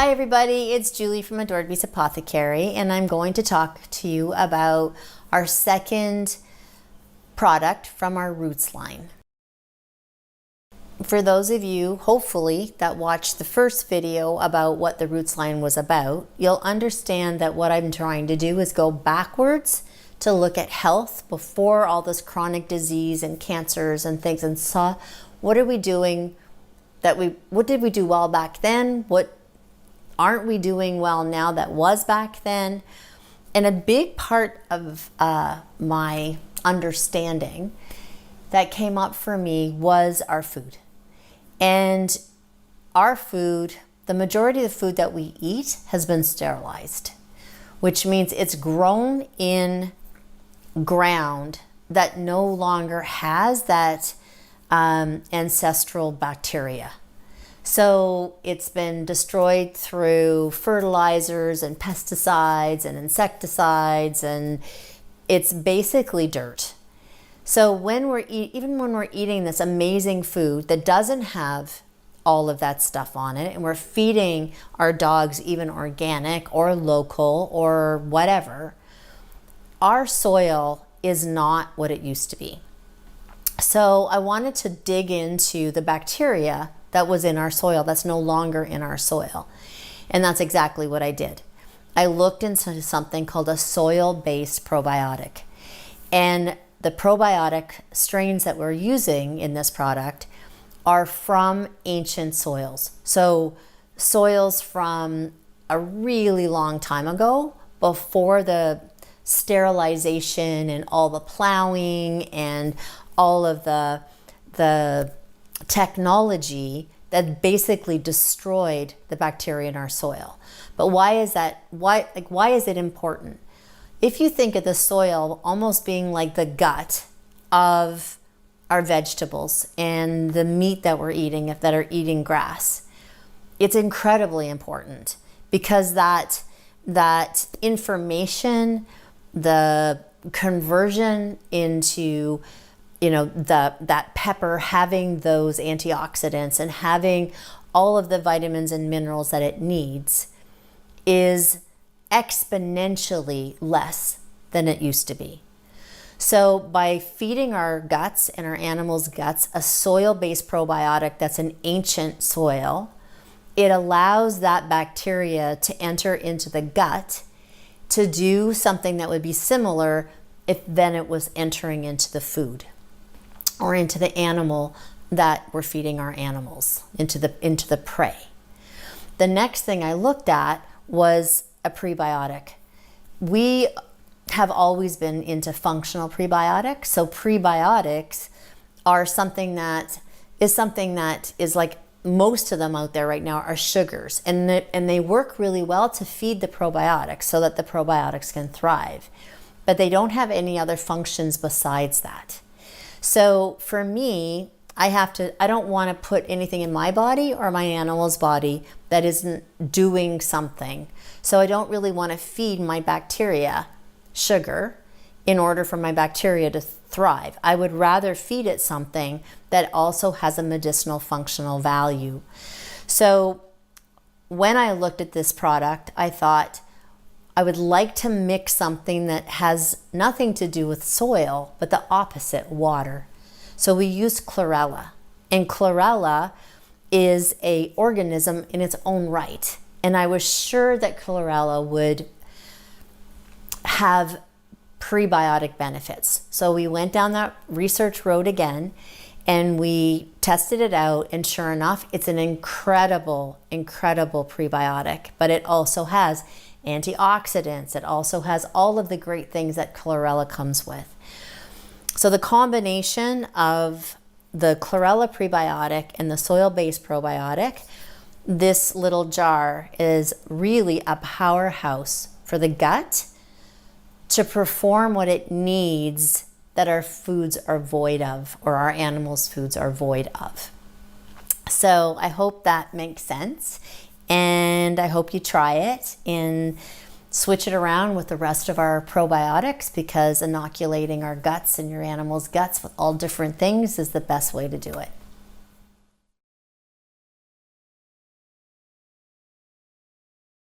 Hi everybody, it's Julie from Adored Beast Apothecary, and I'm going to talk to you about our second product from our Roots line. For those of you, hopefully, that watched the first video about what the Roots line was about, you'll understand that what I'm trying to do is go backwards to look at health before all this chronic disease and cancers and things, and saw what are we doing what did we do well back then? What aren't we doing well now that was back then? And a big part of my understanding that came up for me was our food. And our food, the majority of the food that we eat has been sterilized, which means it's grown in ground that no longer has that ancestral bacteria. So it's been destroyed through fertilizers and pesticides and insecticides, and it's basically dirt. So even when we're eating this amazing food that doesn't have all of that stuff on it, and we're feeding our dogs even organic or local or whatever, our soil is not what it used to be. So I wanted to dig into the bacteria that was in our soil that's no longer in our soil. And that's exactly what I did. I looked into something called a soil-based probiotic. And the probiotic strains that we're using in this product are from ancient soils. So soils from a really long time ago, before the sterilization and all the plowing and all of the technology that basically destroyed the bacteria in our soil. But why is that? Why is it important? If you think of the soil almost being like the gut of our vegetables and the meat that we're eating, that are eating grass, it's incredibly important, because that information, the conversion into that pepper having those antioxidants and having all of the vitamins and minerals that it needs is exponentially less than it used to be. So by feeding our guts and our animals' guts a soil-based probiotic that's an ancient soil, it allows that bacteria to enter into the gut to do something that would be similar if then it was entering into the food or into the animal that we're feeding our animals, into the prey. The next thing I looked at was a prebiotic. We have always been into functional prebiotics. So prebiotics are something that is like, most of them out there right now are sugars, and they work really well to feed the probiotics so that the probiotics can thrive. But they don't have any other functions besides that. So for me, I don't want to put anything in my body or my animal's body that isn't doing something. So I don't really want to feed my bacteria sugar in order for my bacteria to thrive. I would rather feed it something that also has a medicinal functional value. So when I looked at this product, I thought, I would like to mix something that has nothing to do with soil, but the opposite, water. So we used chlorella. And chlorella is an organism in its own right. And I was sure that chlorella would have prebiotic benefits. So we went down that research road again, and we tested it out, and sure enough, it's an incredible prebiotic, but it also has antioxidants. It also has all of the great things that chlorella comes with. So the combination of the chlorella prebiotic and the soil-based probiotic, this little jar is really a powerhouse for the gut to perform what it needs that our foods are void of, or our animals' foods are void of. So I hope that makes sense. And I hope you try it and switch it around with the rest of our probiotics, because inoculating our guts and your animal's guts with all different things is the best way to do it.